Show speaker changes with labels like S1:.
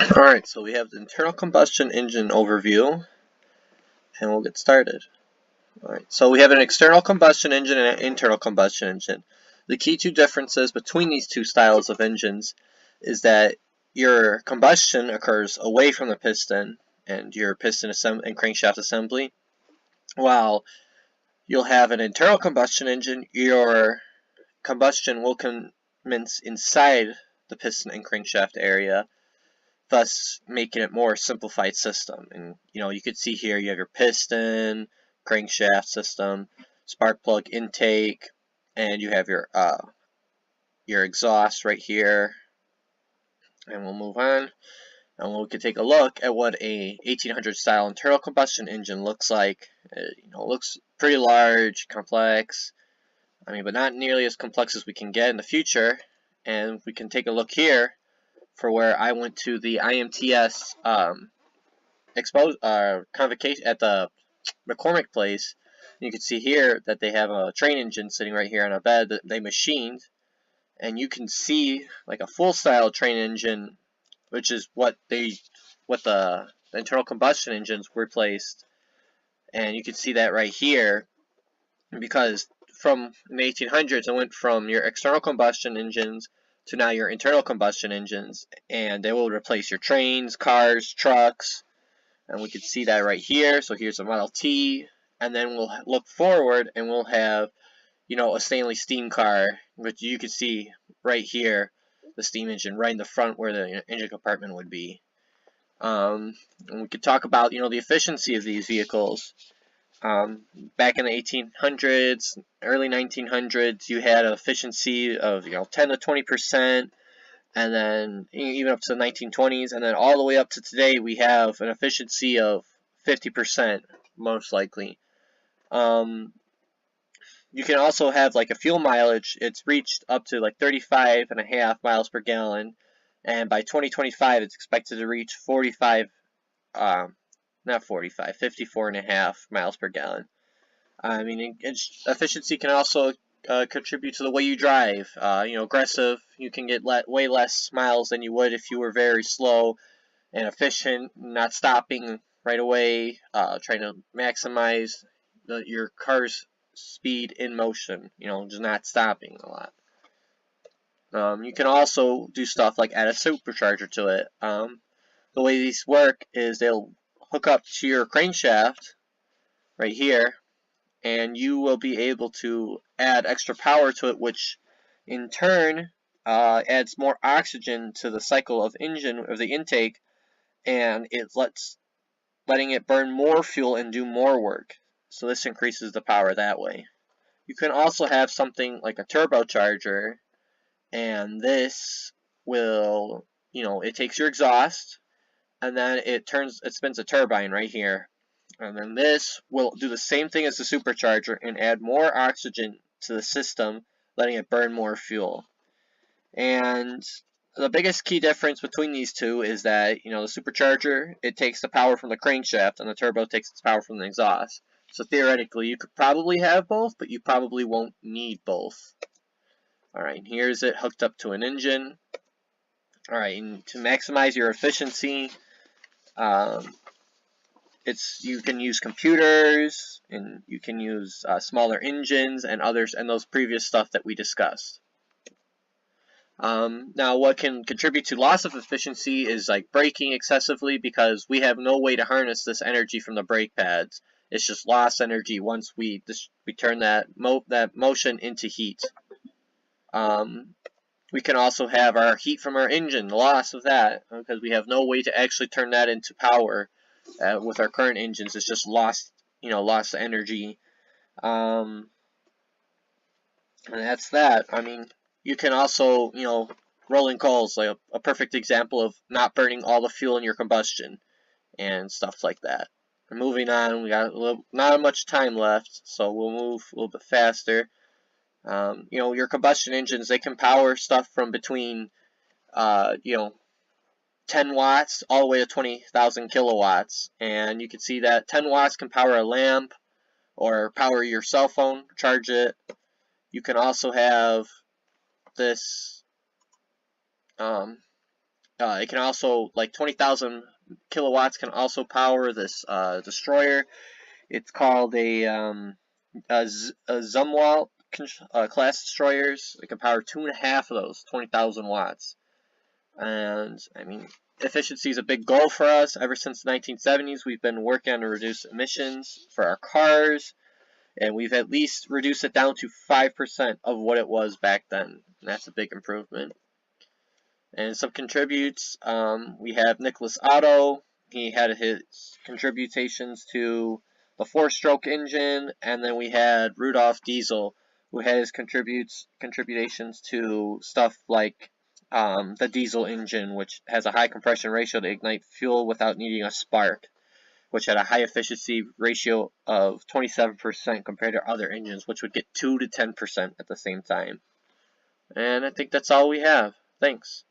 S1: Alright, so we have the internal combustion engine overview, and we'll get started. Alright, so we have an external combustion engine and an internal combustion engine. The key two differences between these two styles of engines is that your combustion occurs away from the piston and your piston and crankshaft assembly, while you'll have an internal combustion engine, your combustion will commence inside the piston and crankshaft area, thus making it more simplified system. And you could see here you have your piston, crankshaft system, spark plug intake, and you have your exhaust right here. And we'll move on, and we can take a look at what a 1800 style internal combustion engine looks like. It looks pretty large, complex. But not nearly as complex as we can get in the future. And we can take a look here for where I went to the IMTS convocation at the McCormick place. You can see here that they have a train engine sitting right here on a bed that they machined, and you can see like a full style train engine, which is what the internal combustion engines replaced. And you can see that right here, because from the 1800s it went from your external combustion engines to now your internal combustion engines, and they will replace your trains, cars, trucks, and we can see that right here. So here's a Model T, and then we'll look forward and we'll have a Stanley steam car, which you can see right here, the steam engine right in the front where the engine compartment would be. And we could talk about the efficiency of these vehicles. Back in the 1800s, early 1900s, you had an efficiency of 10 to 20%, and then even up to the 1920s, and then all the way up to today, we have an efficiency of 50%, most likely. You can also have like a fuel mileage. It's reached up to like 35.5 miles per gallon, and by 2025, it's expected to reach 54.5 miles per gallon. Efficiency can also contribute to the way you drive. Aggressive, you can get way less miles than you would if you were very slow and efficient, not stopping right away, trying to maximize your car's speed in motion, just not stopping a lot. You can also do stuff like add a supercharger to it. The way these work is they'll hook up to your crankshaft right here, and you will be able to add extra power to it, which in turn adds more oxygen to the cycle of the intake, and letting it burn more fuel and do more work. So this increases the power that way. You can also have something like a turbocharger, and this will, it takes your exhaust, and then it spins a turbine right here. And then this will do the same thing as the supercharger and add more oxygen to the system, letting it burn more fuel. And the biggest key difference between these two is that, the supercharger, it takes the power from the crankshaft, and the turbo takes its power from the exhaust. So theoretically, you could probably have both, but you probably won't need both. Alright, here's it hooked up to an engine. Alright, and to maximize your efficiency, you can use computers, and you can use smaller engines and others, and those previous stuff that we discussed. Now, what can contribute to loss of efficiency is like braking excessively, because we have no way to harness this energy from the brake pads. It's just lost energy once we turn that motion into heat. We can also have our heat from our engine, the loss of that, because we have no way to actually turn that into power with our current engines. It's just lost energy. And that's that. You can also, rolling coals, like a perfect example of not burning all the fuel in your combustion and stuff like that. Moving on, we got not much time left, so we'll move a little bit faster. Your combustion engines, they can power stuff from between, 10 watts all the way to 20,000 kilowatts. And you can see that 10 watts can power a lamp or power your cell phone, charge it. You can also have this it can also, like 20,000 kilowatts can also power this destroyer. It's called a Zumwalt class destroyers. It can power 2.5 of those, 20,000 watts. And I mean, efficiency is a big goal for us. Ever since the 1970s, we've been working to reduce emissions for our cars, and we've at least reduced it down to 5% of what it was back then. And that's a big improvement. And some contributes, we have Nicholas Otto. He had his contributions to the 4-stroke engine, and then we had Rudolf Diesel, who had his contributions to stuff like the diesel engine, which has a high compression ratio to ignite fuel without needing a spark, which had a high efficiency ratio of 27% compared to other engines, which would get 2 to 10% at the same time. And I think that's all we have. Thanks.